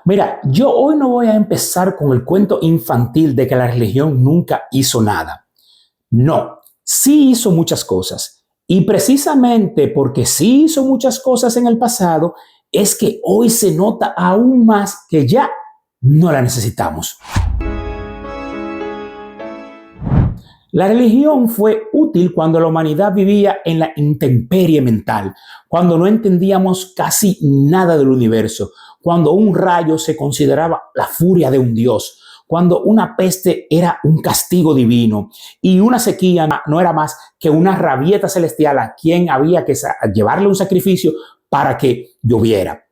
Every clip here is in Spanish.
Mira, yo hoy no voy a empezar con el cuento infantil de que la religión nunca hizo nada. No, sí hizo muchas cosas. Y precisamente porque sí hizo muchas cosas en el pasado, es que hoy se nota aún más que ya no la necesitamos. La religión fue útil cuando la humanidad vivía en la intemperie mental, cuando no entendíamos casi nada del universo, cuando un rayo se consideraba la furia de un dios, cuando una peste era un castigo divino y una sequía no era más que una rabieta celestial a quien había que llevarle un sacrificio para que lloviera.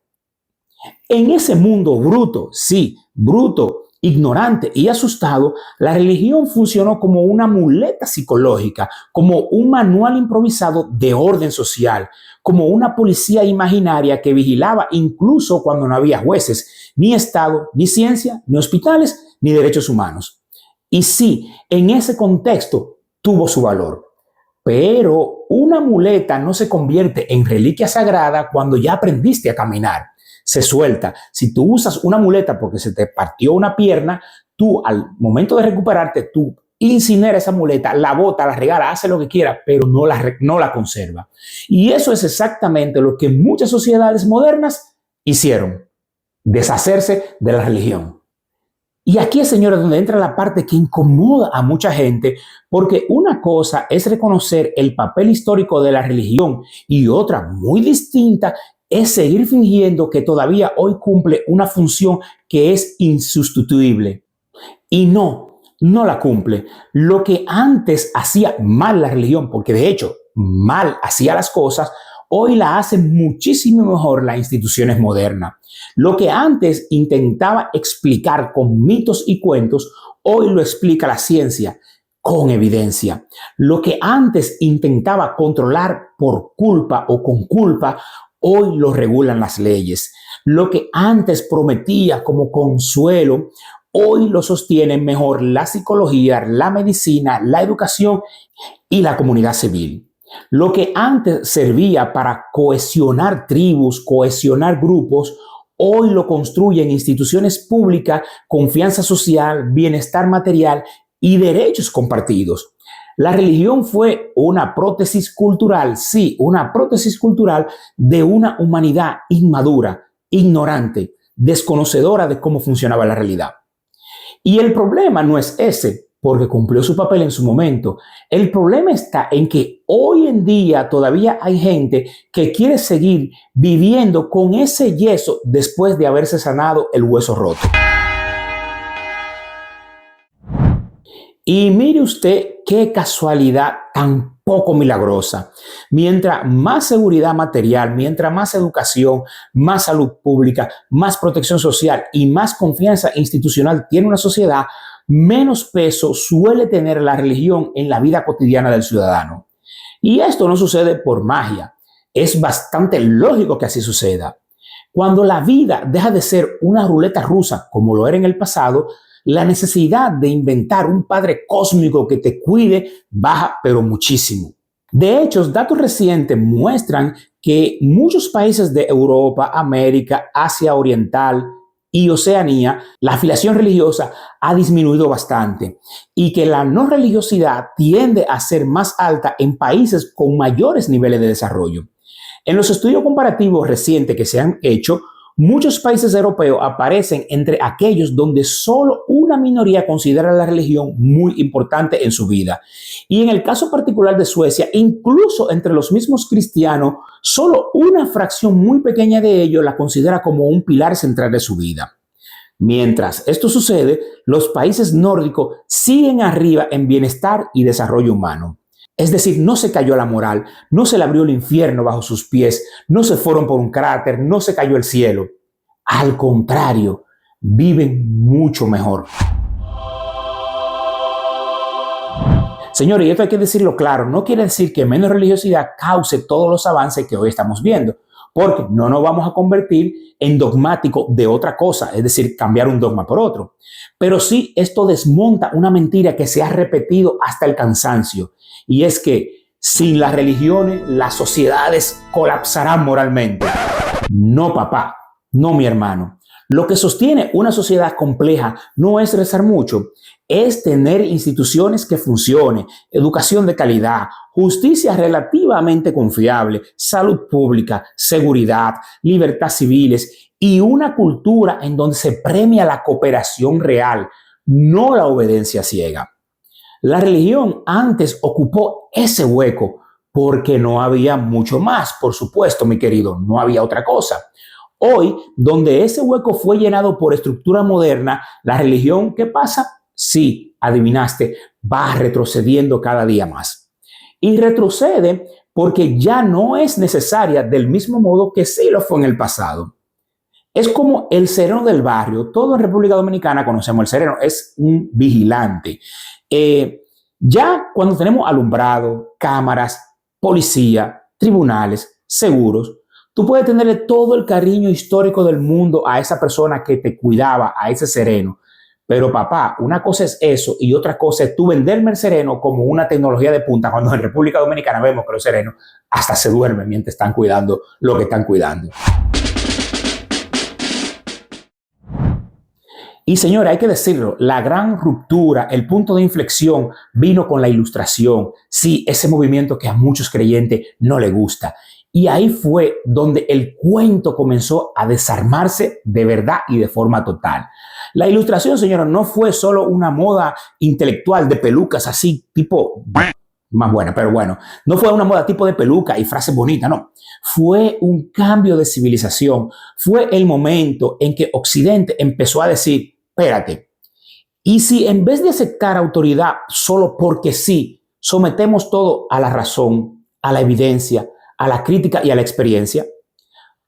En ese mundo bruto, sí, bruto, ignorante y asustado, la religión funcionó como una muleta psicológica, como un manual improvisado de orden social, como una policía imaginaria que vigilaba incluso cuando no había jueces, ni Estado, ni ciencia, ni hospitales, ni derechos humanos. Y sí, en ese contexto tuvo su valor. Pero una muleta no se convierte en reliquia sagrada cuando ya aprendiste a caminar. Se suelta. Si tú usas una muleta porque se te partió una pierna, tú al momento de recuperarte, tú incinera esa muleta, la bota, la regala, hace lo que quiera, pero no la conserva. Y eso es exactamente lo que muchas sociedades modernas hicieron, deshacerse de la religión. Y aquí, señores, donde entra la parte que incomoda a mucha gente, porque una cosa es reconocer el papel histórico de la religión y otra muy distinta es seguir fingiendo que todavía hoy cumple una función que es insustituible. Y no la cumple. Lo que antes hacía mal la religión, porque de hecho mal hacía las cosas, hoy la hacen muchísimo mejor las instituciones modernas. Lo que antes intentaba explicar con mitos y cuentos, hoy lo explica la ciencia con evidencia. Lo que antes intentaba controlar por culpa o con culpa, hoy lo regulan las leyes. Lo que antes prometía como consuelo, hoy lo sostienen mejor la psicología, la medicina, la educación y la comunidad civil. Lo que antes servía para cohesionar tribus, cohesionar grupos, hoy lo construyen instituciones públicas, confianza social, bienestar material y derechos compartidos. La religión fue una prótesis cultural, sí, una prótesis cultural de una humanidad inmadura, ignorante, desconocedora de cómo funcionaba la realidad. Y el problema no es ese, porque cumplió su papel en su momento. El problema está en que hoy en día todavía hay gente que quiere seguir viviendo con ese yeso después de haberse sanado el hueso roto. Y mire usted qué casualidad tan poco milagrosa. Mientras más seguridad material, mientras más educación, más salud pública, más protección social y más confianza institucional tiene una sociedad, menos peso suele tener la religión en la vida cotidiana del ciudadano. Y esto no sucede por magia. Es bastante lógico que así suceda. Cuando la vida deja de ser una ruleta rusa como lo era en el pasado, la necesidad de inventar un padre cósmico que te cuide baja, pero muchísimo. De hecho, datos recientes muestran que muchos países de Europa, América, Asia Oriental y Oceanía, la afiliación religiosa ha disminuido bastante y que la no religiosidad tiende a ser más alta en países con mayores niveles de desarrollo. En los estudios comparativos recientes que se han hecho, muchos países europeos aparecen entre aquellos donde solo una minoría considera la religión muy importante en su vida. Y en el caso particular de Suecia, incluso entre los mismos cristianos, solo una fracción muy pequeña de ellos la considera como un pilar central de su vida. Mientras esto sucede, los países nórdicos siguen arriba en bienestar y desarrollo humano. Es decir, no se cayó la moral, no se le abrió el infierno bajo sus pies, no se fueron por un cráter, no se cayó el cielo. Al contrario, viven mucho mejor. Señores, y esto hay que decirlo claro, no quiere decir que menos religiosidad cause todos los avances que hoy estamos viendo, porque no nos vamos a convertir en dogmáticos de otra cosa, es decir, cambiar un dogma por otro. Pero sí, esto desmonta una mentira que se ha repetido hasta el cansancio. Y es que sin las religiones, las sociedades colapsarán moralmente. No, papá, no, mi hermano. Lo que sostiene una sociedad compleja no es rezar mucho, es tener instituciones que funcionen, educación de calidad, justicia relativamente confiable, salud pública, seguridad, libertad civiles y una cultura en donde se premia la cooperación real, no la obediencia ciega. La religión antes ocupó ese hueco porque no había mucho más, por supuesto, mi querido, no había otra cosa. Hoy, donde ese hueco fue llenado por estructura moderna, la religión, ¿qué pasa? Sí, adivinaste, va retrocediendo cada día más. Y retrocede porque ya no es necesaria del mismo modo que sí lo fue en el pasado. Es como el sereno del barrio. Todo en República Dominicana conocemos el sereno, es un vigilante. Ya cuando tenemos alumbrado, cámaras, policía, tribunales, seguros, tú puedes tenerle todo el cariño histórico del mundo a esa persona que te cuidaba, a ese sereno. Pero papá, una cosa es eso y otra cosa es tú venderme el sereno como una tecnología de punta cuando en República Dominicana vemos que los serenos hasta se duermen mientras están cuidando lo que están cuidando. Y señora, hay que decirlo, la gran ruptura, el punto de inflexión vino con la Ilustración. Sí, ese movimiento que a muchos creyentes no le gusta. Y ahí fue donde el cuento comenzó a desarmarse de verdad y de forma total. La Ilustración, señora, no fue solo una moda intelectual de pelucas así, tipo más buena, pero bueno, no fue una moda tipo de peluca y frases bonitas, no. Fue un cambio de civilización. Fue el momento en que Occidente empezó a decir, espérate, y si en vez de aceptar autoridad solo porque sí, sometemos todo a la razón, a la evidencia, a la crítica y a la experiencia.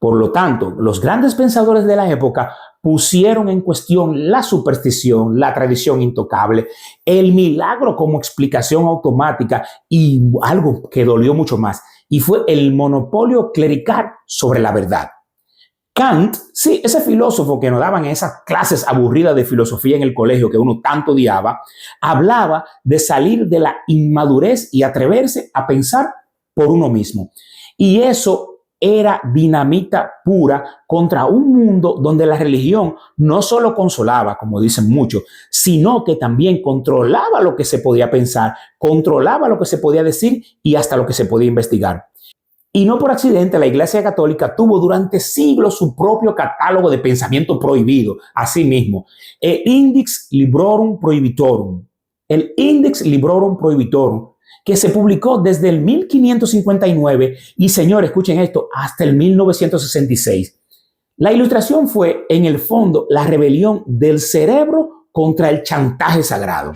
Por lo tanto, los grandes pensadores de la época pusieron en cuestión la superstición, la tradición intocable, el milagro como explicación automática y algo que dolió mucho más, y fue el monopolio clerical sobre la verdad. Kant, sí, ese filósofo que nos daban esas clases aburridas de filosofía en el colegio que uno tanto odiaba, hablaba de salir de la inmadurez y atreverse a pensar por uno mismo. Y eso era dinamita pura contra un mundo donde la religión no solo consolaba, como dicen muchos, sino que también controlaba lo que se podía pensar, controlaba lo que se podía decir y hasta lo que se podía investigar. Y no por accidente la Iglesia Católica tuvo durante siglos su propio catálogo de pensamiento prohibido, así mismo, el Index Librorum Prohibitorum, que se publicó desde el 1559 y, señores, escuchen esto, hasta el 1966. La Ilustración fue, en el fondo, la rebelión del cerebro contra el chantaje sagrado.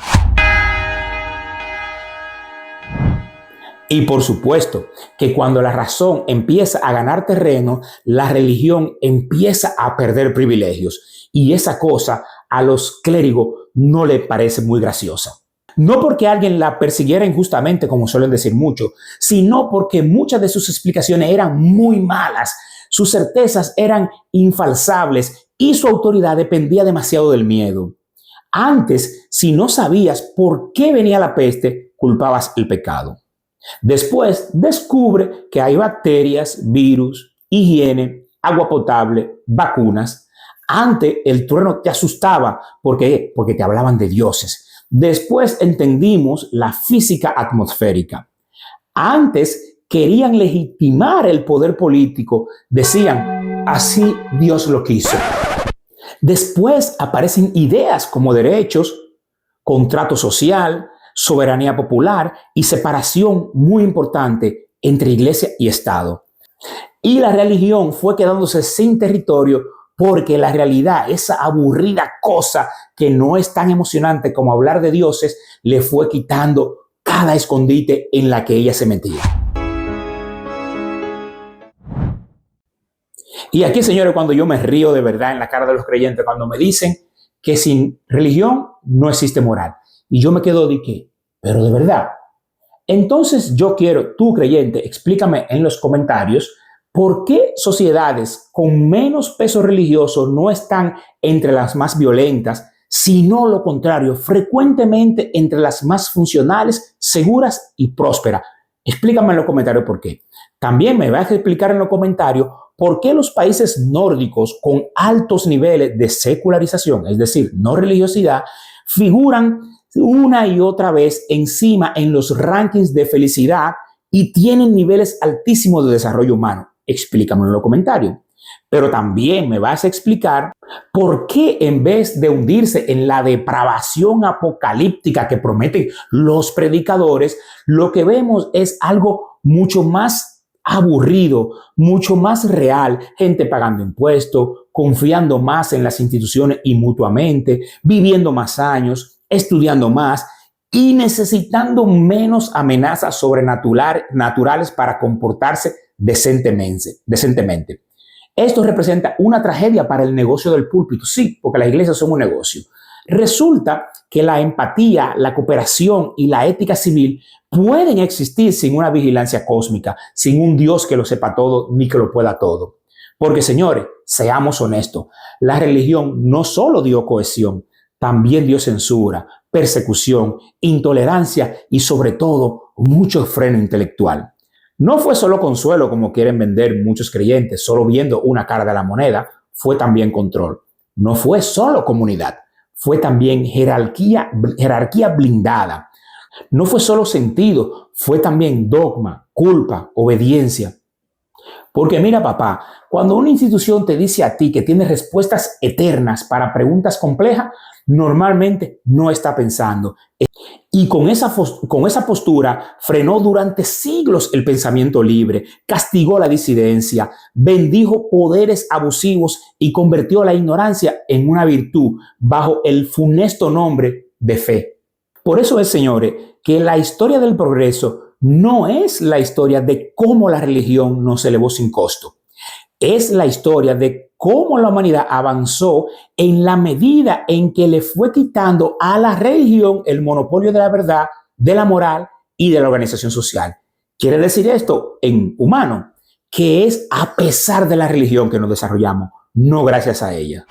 Y por supuesto que cuando la razón empieza a ganar terreno, la religión empieza a perder privilegios. Y esa cosa a los clérigos no les parece muy graciosa. No porque alguien la persiguiera injustamente, como suelen decir muchos, sino porque muchas de sus explicaciones eran muy malas, sus certezas eran infalsables y su autoridad dependía demasiado del miedo. Antes, si no sabías por qué venía la peste, culpabas el pecado. Después, descubre que hay bacterias, virus, higiene, agua potable, vacunas. Antes, el trueno te asustaba porque te hablaban de dioses. Después entendimos la física atmosférica. Antes querían legitimar el poder político. Decían, así Dios lo quiso. Después aparecen ideas como derechos, contrato social, soberanía popular y separación muy importante entre iglesia y Estado. Y la religión fue quedándose sin territorio porque la realidad, esa aburrida cosa que no es tan emocionante como hablar de dioses, le fue quitando cada escondite en la que ella se metía. Y aquí, señores, cuando yo me río de verdad en la cara de los creyentes, cuando me dicen que sin religión no existe moral. Y yo me quedo de que, pero de verdad. Entonces yo quiero, tú creyente, explícame en los comentarios por qué sociedades con menos peso religioso no están entre las más violentas, sino lo contrario, frecuentemente entre las más funcionales, seguras y prósperas. Explícame en los comentarios por qué. También me vas a explicar en los comentarios por qué los países nórdicos con altos niveles de secularización, es decir, no religiosidad, figuran una y otra vez encima en los rankings de felicidad y tienen niveles altísimos de desarrollo humano. Explícamelo en los comentarios. Pero también me vas a explicar por qué en vez de hundirse en la depravación apocalíptica que prometen los predicadores, lo que vemos es algo mucho más aburrido, mucho más real, gente pagando impuestos, confiando más en las instituciones y mutuamente, viviendo más años, estudiando más y necesitando menos amenazas sobrenaturales para comportarse decentemente. Esto representa una tragedia para el negocio del púlpito, sí, porque las iglesias son un negocio. Resulta que la empatía, la cooperación y la ética civil pueden existir sin una vigilancia cósmica, sin un Dios que lo sepa todo ni que lo pueda todo. Porque, señores, seamos honestos, la religión no solo dio cohesión, también dio censura, persecución, intolerancia y, sobre todo, mucho freno intelectual. No fue solo consuelo, como quieren vender muchos creyentes, solo viendo una cara de la moneda, fue también control. No fue solo comunidad, fue también jerarquía blindada. No fue solo sentido, fue también dogma, culpa, obediencia. Porque mira, papá, cuando una institución te dice a ti que tiene respuestas eternas para preguntas complejas, normalmente no está pensando. Y con esa postura frenó durante siglos el pensamiento libre, castigó la disidencia, bendijo poderes abusivos y convirtió la ignorancia en una virtud bajo el funesto nombre de fe. Por eso es, señores, que la historia del progreso no es la historia de cómo la religión nos elevó sin costo. Es la historia de cómo la humanidad avanzó en la medida en que le fue quitando a la religión el monopolio de la verdad, de la moral y de la organización social. Quiere decir esto en humano, que es a pesar de la religión que nos desarrollamos, no gracias a ella.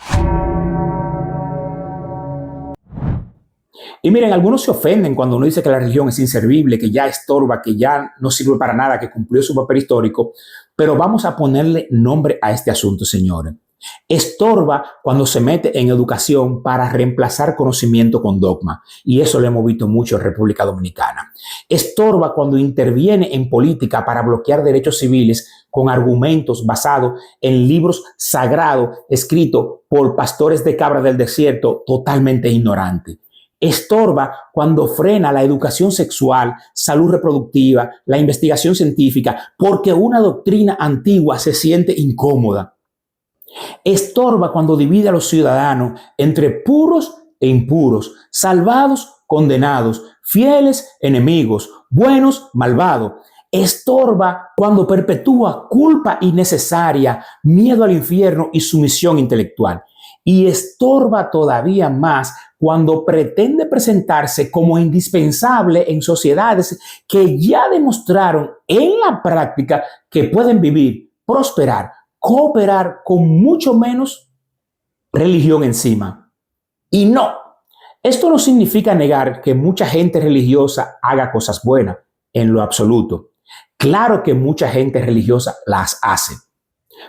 Y miren, algunos se ofenden cuando uno dice que la religión es inservible, que ya estorba, que ya no sirve para nada, que cumplió su papel histórico, pero vamos a ponerle nombre a este asunto, señores. Estorba cuando se mete en educación para reemplazar conocimiento con dogma, y eso lo hemos visto mucho en República Dominicana. Estorba cuando interviene en política para bloquear derechos civiles con argumentos basados en libros sagrados escritos por pastores de cabra del desierto totalmente ignorantes. Estorba cuando frena la educación sexual, salud reproductiva, la investigación científica, porque una doctrina antigua se siente incómoda. Estorba cuando divide a los ciudadanos entre puros e impuros, salvados, condenados, fieles, enemigos, buenos, malvados. Estorba cuando perpetúa culpa innecesaria, miedo al infierno y sumisión intelectual. Y estorba todavía más cuando pretende presentarse como indispensable en sociedades que ya demostraron en la práctica que pueden vivir, prosperar, cooperar con mucho menos religión encima. Y no, esto no significa negar que mucha gente religiosa haga cosas buenas, en lo absoluto. Claro que mucha gente religiosa las hace.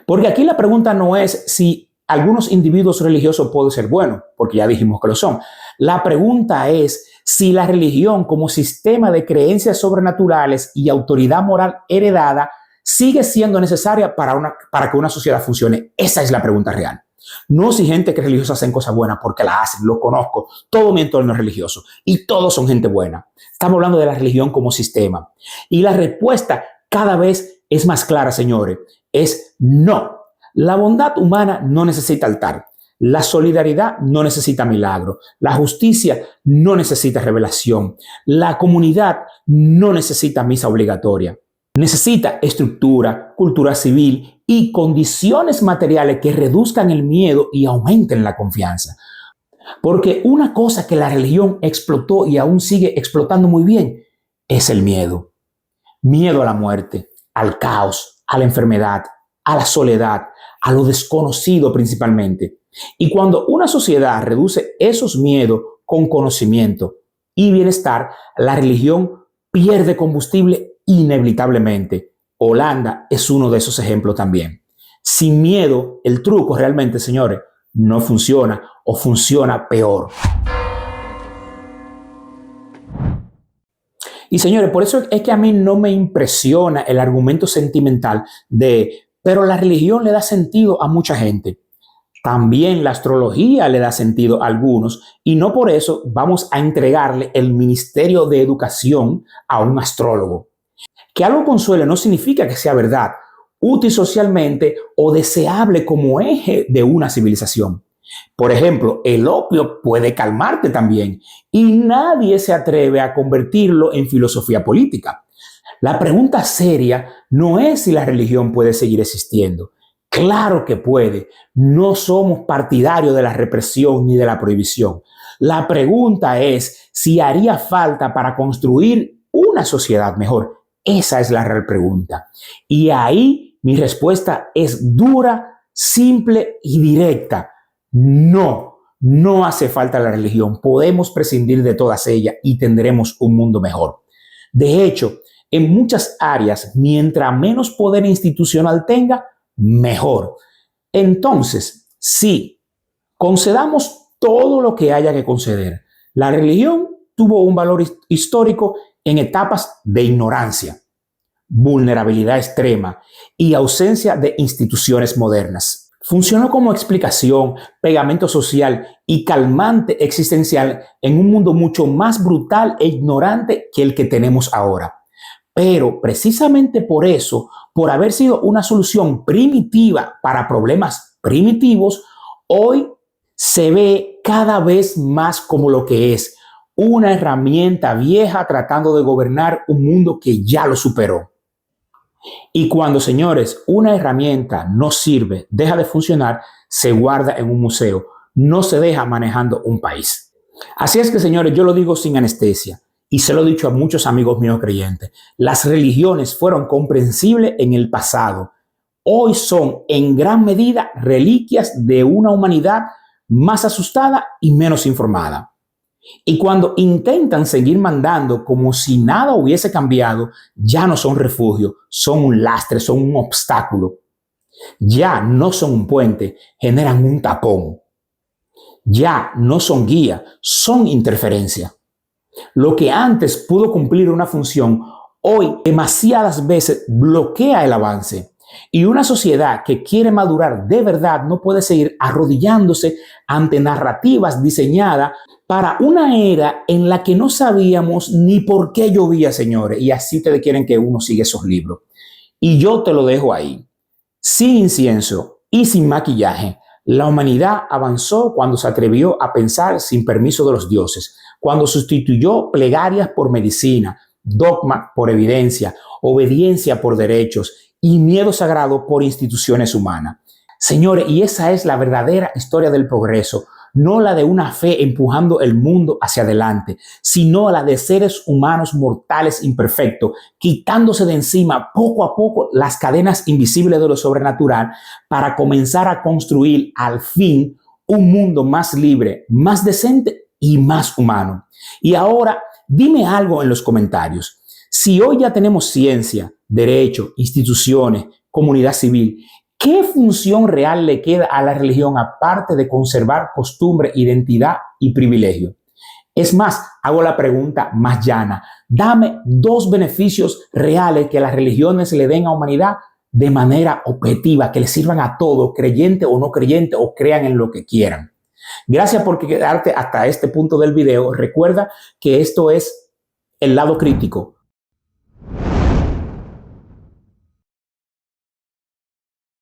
Porque aquí la pregunta no es si algunos individuos religiosos pueden ser buenos, porque ya dijimos que lo son. La pregunta es si la religión como sistema de creencias sobrenaturales y autoridad moral heredada sigue siendo necesaria para que una sociedad funcione. Esa es la pregunta real. No si gente que es religiosa hacen cosas buenas porque la hacen, lo conozco. Todo mi entorno es religioso y todos son gente buena. Estamos hablando de la religión como sistema. Y la respuesta cada vez es más clara, señores. Es no. La bondad humana no necesita altar. La solidaridad no necesita milagro. La justicia no necesita revelación. La comunidad no necesita misa obligatoria. Necesita estructura, cultura civil y condiciones materiales que reduzcan el miedo y aumenten la confianza. Porque una cosa que la religión explotó y aún sigue explotando muy bien es el miedo. Miedo a la muerte, al caos, a la enfermedad, a la soledad, a lo desconocido principalmente. Y cuando una sociedad reduce esos miedos con conocimiento y bienestar, la religión pierde combustible inevitablemente. Holanda es uno de esos ejemplos también. Sin miedo, el truco realmente, señores, no funciona o funciona peor. Y señores, por eso es que a mí no me impresiona el argumento sentimental pero la religión le da sentido a mucha gente. También la astrología le da sentido a algunos y no por eso vamos a entregarle el ministerio de educación a un astrólogo. Que algo consuele no significa que sea verdad, útil socialmente o deseable como eje de una civilización. Por ejemplo, el opio puede calmarte también y nadie se atreve a convertirlo en filosofía política. La pregunta seria no es si la religión puede seguir existiendo. Claro que puede. No somos partidarios de la represión ni de la prohibición. La pregunta es si haría falta para construir una sociedad mejor. Esa es la real pregunta. Y ahí mi respuesta es dura, simple y directa. No, no hace falta la religión. Podemos prescindir de todas ellas y tendremos un mundo mejor. De hecho, en muchas áreas, mientras menos poder institucional tenga, mejor. Entonces, sí, concedamos todo lo que haya que conceder. La religión tuvo un valor histórico en etapas de ignorancia, vulnerabilidad extrema y ausencia de instituciones modernas. Funcionó como explicación, pegamento social y calmante existencial en un mundo mucho más brutal e ignorante que el que tenemos ahora. Pero precisamente por eso, por haber sido una solución primitiva para problemas primitivos, hoy se ve cada vez más como lo que es, una herramienta vieja tratando de gobernar un mundo que ya lo superó. Y cuando, señores, una herramienta no sirve, deja de funcionar, se guarda en un museo, no se deja manejando un país. Así es que, señores, yo lo digo sin anestesia. Y se lo he dicho a muchos amigos míos creyentes, las religiones fueron comprensibles en el pasado. Hoy son en gran medida reliquias de una humanidad más asustada y menos informada. Y cuando intentan seguir mandando como si nada hubiese cambiado, ya no son refugio, son un lastre, son un obstáculo. Ya no son un puente, generan un tapón. Ya no son guía, son interferencia. Lo que antes pudo cumplir una función, hoy demasiadas veces bloquea el avance. Y una sociedad que quiere madurar de verdad no puede seguir arrodillándose ante narrativas diseñadas para una era en la que no sabíamos ni por qué llovía, señores. Y así ustedes quieren que uno siga esos libros. Y yo te lo dejo ahí. Sin incienso y sin maquillaje, la humanidad avanzó cuando se atrevió a pensar sin permiso de los dioses, cuando sustituyó plegarias por medicina, dogma por evidencia, obediencia por derechos y miedo sagrado por instituciones humanas. Señores, y esa es la verdadera historia del progreso, no la de una fe empujando el mundo hacia adelante, sino la de seres humanos mortales imperfectos, quitándose de encima poco a poco las cadenas invisibles de lo sobrenatural para comenzar a construir al fin un mundo más libre, más decente y más humano. Y ahora, dime algo en los comentarios. Si hoy ya tenemos ciencia, derecho, instituciones, comunidad civil, ¿qué función real le queda a la religión aparte de conservar costumbre, identidad y privilegio? Es más, hago la pregunta más llana. Dame 2 beneficios reales que las religiones le den a la humanidad de manera objetiva, que le sirvan a todos, creyente o no creyente, o crean en lo que quieran. Gracias por quedarte hasta este punto del video. Recuerda que esto es El Lado Crítico.